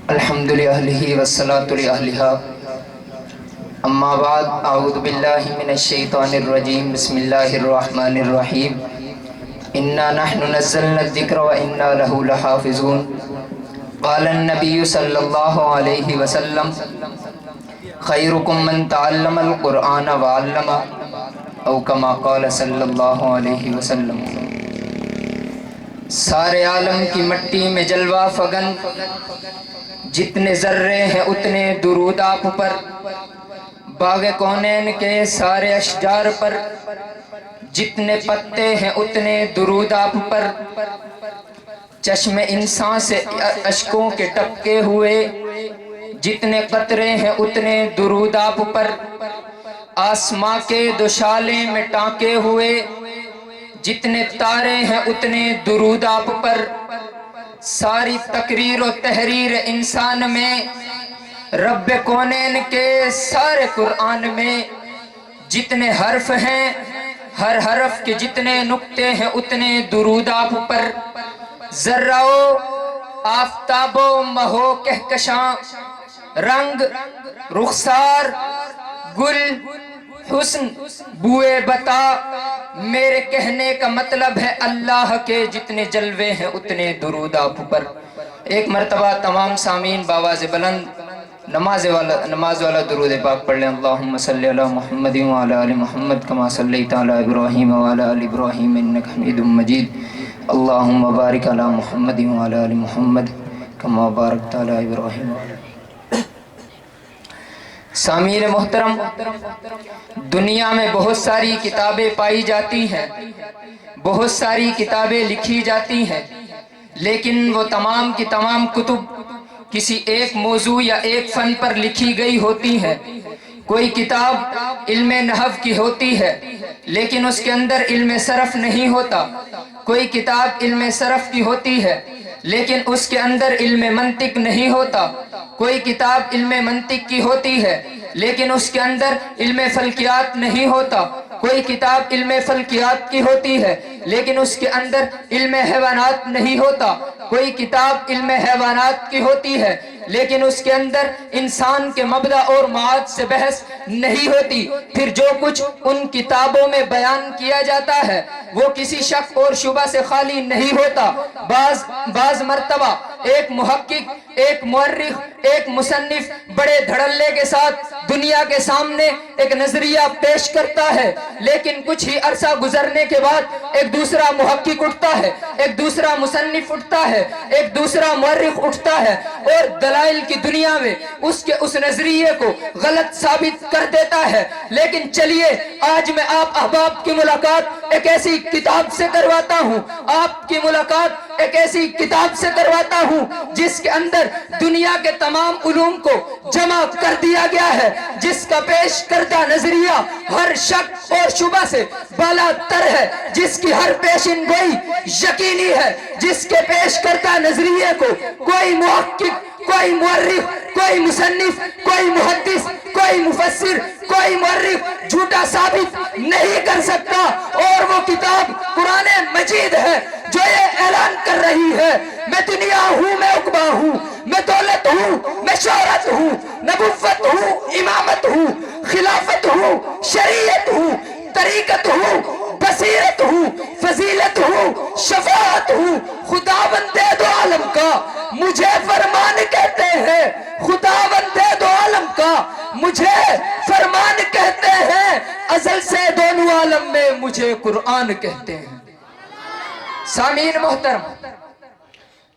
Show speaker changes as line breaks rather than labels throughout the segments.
الحمد للہ والصلاة لأہلہا اما بعد اعوذ باللہ من الشیطان الرجیم بسم اللہ الرحمن الرحیم انا نحن نزلنا الذکر وانا له لحافظون قال النبی صلی اللہ علیہ وسلم خیرکم من تعلم القرآن وعلم او کما قال صلی اللہ علیہ وسلم۔ سارے عالم کی مٹی میں جلوہ فگن، جتنے ذرے ہیں اتنے درود آپ پر، باغ کونین کے سارے اشجار پر، جتنے پتے ہیں اتنے درود آپ پر، چشم انسان سے اشکوں کے ٹپکے ہوئے، جتنے قطرے ہیں اتنے درود آپ پر، آسماں کے دوشالے میں ٹانکے ہوئے، جتنے تارے ہیں اتنے درود آپ پر، ساری تقریر و تحریر انسان میں، رب کونین کے سارے قرآن میں، جتنے حرف ہیں ہر حرف کے جتنے نقطے ہیں اتنے درود آپ پر، ذرہ و آفتاب و مہو کہکشاں، رنگ رخسار گل حسن بوئے بتا، میرے کہنے کا مطلب ہے اللہ کے جتنے جلوے ہیں اتنے درود آپ پر۔ ایک مرتبہ تمام سامعین باواز بلند نماز والا درود پاک پڑھ لیں۔ اللہم صلی علی محمد وعلی آل محمد کما صلیت علی ابراہیم وعلی آل ابراہیم انک حمید مجید، اللہم بارک علی محمد وعلی آل محمد کما بارکت علی ابراہیم وعلی آل۔ سامعین محترم، دنیا میں بہت ساری کتابیں پائی جاتی ہیں، بہت ساری کتابیں لکھی جاتی ہیں، لیکن وہ تمام کی تمام کتب کسی ایک موضوع یا ایک فن پر لکھی گئی ہوتی ہیں۔ کوئی کتاب علم نحو کی ہوتی ہے لیکن اس کے اندر علم صرف نہیں ہوتا، کوئی کتاب علم صرف کی ہوتی ہے لیکن اس کے اندر علم منطق نہیں ہوتا، کوئی کتاب علم منطق کی ہوتی ہے لیکن اس کے اندر علم فلکیات نہیں ہوتا، کوئی کتاب علم فلکیات کی ہوتی ہے لیکن اس کے اندر علم حیوانات نہیں ہوتا، کوئی کتاب علم حیوانات کی ہوتی ہے لیکن اس کے اندر انسان کے مبدأ اور معاد سے بحث نہیں ہوتی۔ پھر جو کچھ ان کتابوں میں بیان کیا جاتا ہے وہ کسی شک اور شبہ سے خالی نہیں ہوتا۔ بعض مرتبہ ایک محقق، ایک مورخ، ایک مصنف بڑے دھڑلے کے ساتھ دنیا کے سامنے ایک نظریہ پیش کرتا ہے، لیکن کچھ ہی عرصہ گزرنے کے بعد ایک دوسرا محقق اٹھتا ہے، ایک دوسرا مصنف اٹھتا ہے، ایک دوسرا مورخ اٹھتا ہے اور دلائل کی دنیا میں اس نظریے کو غلط ثابت کر دیتا ہے۔ لیکن چلیے آج میں آپ احباب کی ملاقات ایک ایسی کتاب سے کرواتا ہوں، آپ کی ملاقات ایک ایسی کتاب سے کرواتا ہوں جس کے اندر دنیا کے تمام علوم کو جمع کر دیا گیا ہے، جس کا پیش کردہ نظریہ ہر شک اور شبہ سے بالا تر ہے، جس کی ہر پیشن گوئی یقینی ہے، جس کے پیش کردہ نظریے کو کوئی محقق، کوئی مورخ، کوئی مصنف، کوئی محدث، کوئی مفسر، کوئی مورخ جھوٹا ثابت نہیں کر سکتا، اور وہ کتاب قرآن مجید ہے جو یہ اعلان کر رہی ہے میں دنیا ہوں، میں عقبہ ہوں، میں دولت ہوں، میں شہرت ہوں، نبوت ہوں، امامت ہوں، خلافت ہوں، شریعت ہوں، طریقت ہوں، بصیرت ہوں، فضیلت ہوں، شفاعت ہوں، خداوند دو عالم کا مجھے فرمان کہتے ہیں، خداوند دو عالم کا مجھے فرمان کہتے ہیں، ازل سے دونوں عالم میں مجھے قرآن کہتے ہیں۔ سامعین محترم،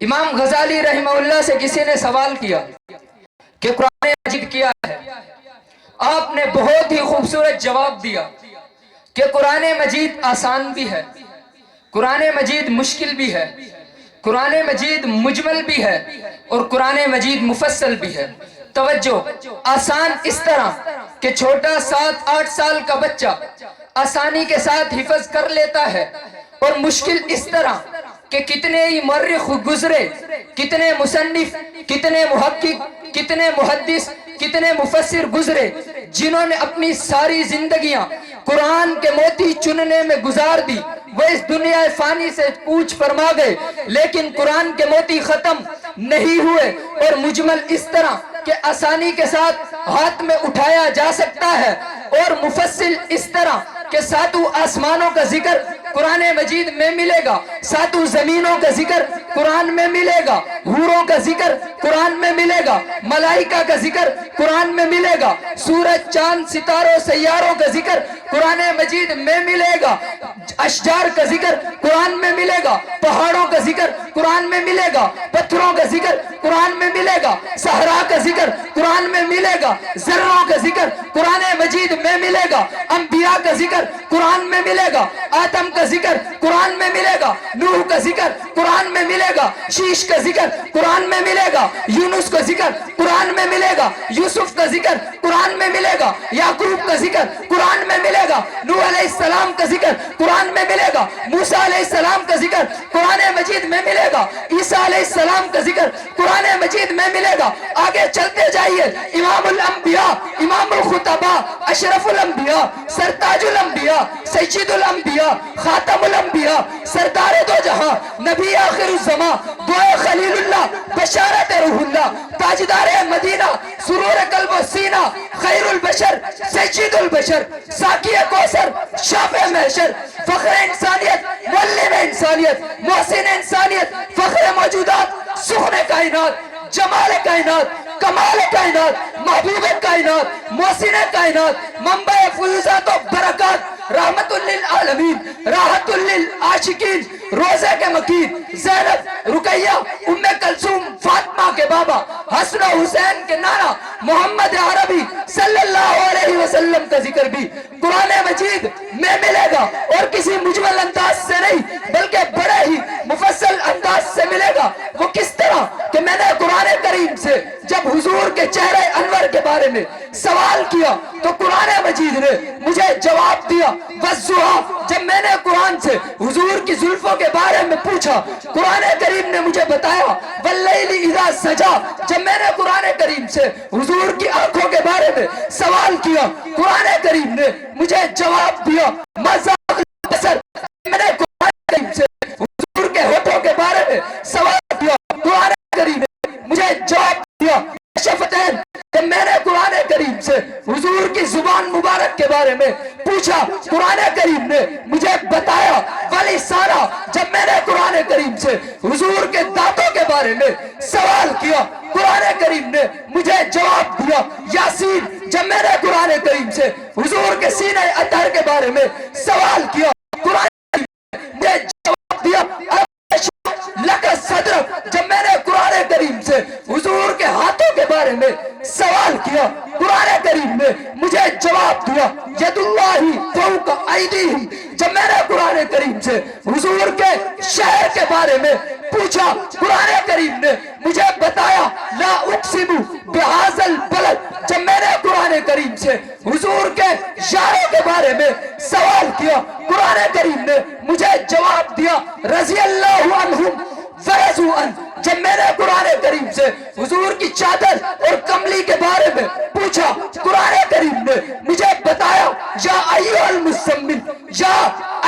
امام غزالی رحمہ اللہ سے کسی نے سوال کیا کہ قرآن مجید کیا ہے؟ آپ نے بہت ہی خوبصورت جواب دیا کہ قرآن مجید آسان بھی ہے، قرآن مجید مشکل بھی ہے، قرآن مجید مجمل بھی ہے اور قرآن مجید مفصل بھی ہے۔ توجہ، آسان اس طرح کہ چھوٹا 7-8 سال کا بچہ آسانی کے ساتھ حفظ کر لیتا ہے، اور مشکل اس طرح کہ کتنے ہی مورخ گزرے، کتنے مصنف، کتنے محقق، کتنے محدث، کتنے مفسر گزرے جنہوں نے اپنی ساری زندگیاں قرآن کے موتی چننے میں گزار دی، وہ اس دنیا فانی سے کوچ فرما گئے، لیکن قرآن کے موتی ختم نہیں ہوئے، اور مجمل اس طرح کہ آسانی کے ساتھ ہاتھ میں اٹھایا جا سکتا ہے، اور مفصل اس طرح کہ ساتوں آسمانوں کا ذکر قرآن مجید میں ملے گا، ساتوں زمینوں کا ذکر قرآن میں ملے گا، حوروں کا ذکر قرآن میں ملے گا، ملائکہ کا ذکر قرآن میں ملے گا، سورج چاند ستاروں سیاروں کا ذکر قرآن مجید میں ملے گا، اشجار کا ذکر قرآن میں ملے گا، پہاڑوں کا ذکر قرآن میں ملے گا، پتھروں کا ذکر قرآن میں ملے گا، صحرا کا ذکر قرآن میں ملے گا، ذروں کا ذکر قرآن مجید میں ملے گا، انبیاء کا ذکر قرآن میں ملے گا، آدم کا ذکر قرآن میں ملے گا، نوح کا ذکر قرآن میں ملے گا، شیش کا ذکر قرآن میں ملے گا، یونس کا ذکر قرآن میں ملے گا، یوسف کا ذکر قرآن میں ملے گا، یعقوب کا ذکر قرآن میں ملے گا، نوح علیہ السلام کا ذکر قرآن میں ملے گا، موسیٰ علیہ السلام کا ذکر قرآن مجید میں ملے گا، عیسیٰ علیہ السلام کا ذکر قرآن مجید میں ملے گا۔ آگے چلتے جائیے، امام الانبیاء، امام الخطباء، اشرف الانبیاء، سرتاج الانبیاء، سید الانبیاء، خاتم الانبیاء، سردار دو جہاں، نبی آخر الزمان، دعائے خلیل اللہ، بشارت روح اللہ، تاجدار مدینہ، سرور قلب و سینہ، خیر البشر، سید البشر، ساقی کوثر، شافع محشر، فخر انسانیت، معلم انسانیت، محسن انسانیت، فخر موجودات، سخن کائنات، جمال کائنات، کمال کائنات، محبوب کائنات، محسن کائنات، منبع فیوزات و برکات، رحمت للعالمین، راحت للعاشقین، روزے کے مکین، زینب، رقیہ، ام کلثوم، فاطمہ کے بابا، حسن و حسین کے نانا، محمد عربی صلی اللہ علیہ وسلم کا ذکر بھی قرآن مجید میں ملے گا، اور کسی مجمل انداز سے نہیں بلکہ بڑے ہی مفصل انداز سے ملے گا۔ وہ کس طرح کہ میں نے قرآن کریم سے جب حضور کے چہرے انور کے بارے میں سوال کیا تو قرآن مجید نے مجھے جواب دیا، والضحیٰ جب میں نے قرآن سے حضور کی زلفوں کے بارے میں پوچھا قرآن کریم نے مجھے بتایا، واللیل اذا سجا جب میں نے قرآن کریم سے حضور کی آنکھوں کے بارے میں سوال کیا قرآن کریم نے مجھے جواب دیا، مذاق البصر میں نے قرآن کریم سے حضور کے ہوٹوں کے بارے میں سوال کیا قرآن کریم نے مجھے جواب دیا، شفتین کہ میں نے قرآن کریم سے حضور کی زبان مبارک کے بارے میں پوچھا قرآن کریم نے مجھے بتایا، ولی سارا جب میں نے قرآن کریم سے حضور کے دانتوں کے بارے میں سوال کیا قرآن کریم نے مجھے جواب دیا، یاسین جب میں نے قرآن کریم سے حضور کے سینہ اطہر کے بارے میں سوال کیا قرآن کریم نے مجھے جواب دیا، لکا صدرک جب میں نے قرآن کریم سے حضور کے ہاتھوں کے بارے میں سوال کیا قرآن کریم نے مجھے جواب دیا، ید اللہ فوق ایدیہم جب میں نے قرآن کریم سے حضور کے شہر کے بارے میں پوچھا قرآن کریم نے مجھے بتایا، لا اقسم بہذا البلد جب میں نے قرآن کریم سے حضور کے یاروں کے بارے میں سوال کیا قرآن کریم نے مجھے جواب دیا، رضی اللہ عنہم ورضوا عنہ جب میں نے قرآن کریم سے حضور کی چادر اور کملی کے بارے میں پوچھا قرآن کریم نے مجھے بتایا، یا ایھا المزمل یا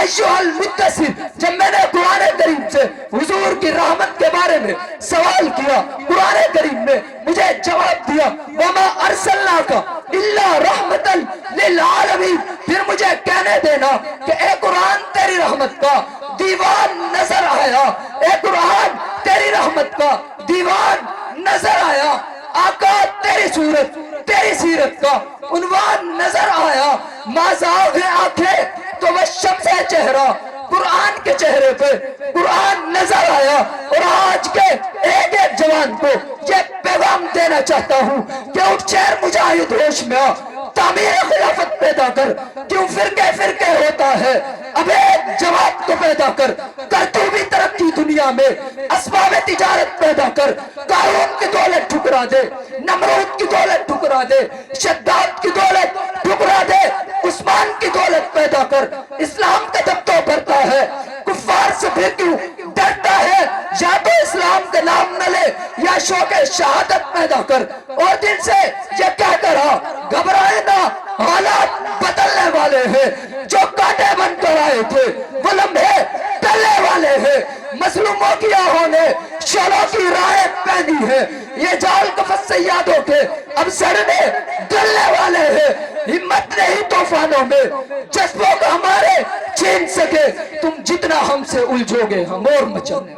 ایھا المدثر جب میں نے قرآن کریم سے حضور کی رحمت کے بارے میں سوال کیا قرآن کریم نے مجھے جواب دیا، وما ارسلناک الا رحمتا للعالمین پھر مجھے کہنے دینا کہ اے قرآن تیری رحمت کا دیوان نظر آیا، اے قرآن تیری رحمت کا دیوان نظر آیا، آقا تیری صورت تیری سیرت کا عنوان نظر آیا، مازاغ آنکھیں تو وہ شمس چہرہ قرآن کے چہرے پہ قرآن نظر آیا۔ اور آج کے ایک ایک جوان کو یہ پیغام دینا چاہتا ہوں کہ اٹھ شہر مجاہد ہوش میں آ، تعمیر خلافت پیدا کر، کیوں فرقے فرقے ہوتا ہے، اب ایک جواب کو پیدا کر تو بھی ترقی دنیا میں، اسباب تجارت پیدا کر، قارون کی دولت ٹھکرا دے، نمرود کی دولت ٹھکرا دے، شداد کی دولت ٹھکرا دے، عثمان کی دولت پیدا کر، اسلام کا جب تو بڑھتا ہے کفار سے پھر کیوں ڈرتا ہے، یا تو اسلام کا نام نہ لے یا شوق شہادت پیدا کر، اور دن سے یہ کہہ کر
گھبرائے نہ، حالات بدلنے والے ہیں، جو کانٹے بن کر آئے تھے وہ لمحے ٹلنے والے ہیں، مظلوموں کی آہوں نے شعلوں کی راہیں پہنی ہے، یہ جال کفت سیادوں کے اب سڑنے ڈلنے والے ہیں، ہمت نہیں طوفانوں میں جذبوں کا ہمارے چھین سکے، تم جتنا ہم سے الجھو گے ہم اور مچلنے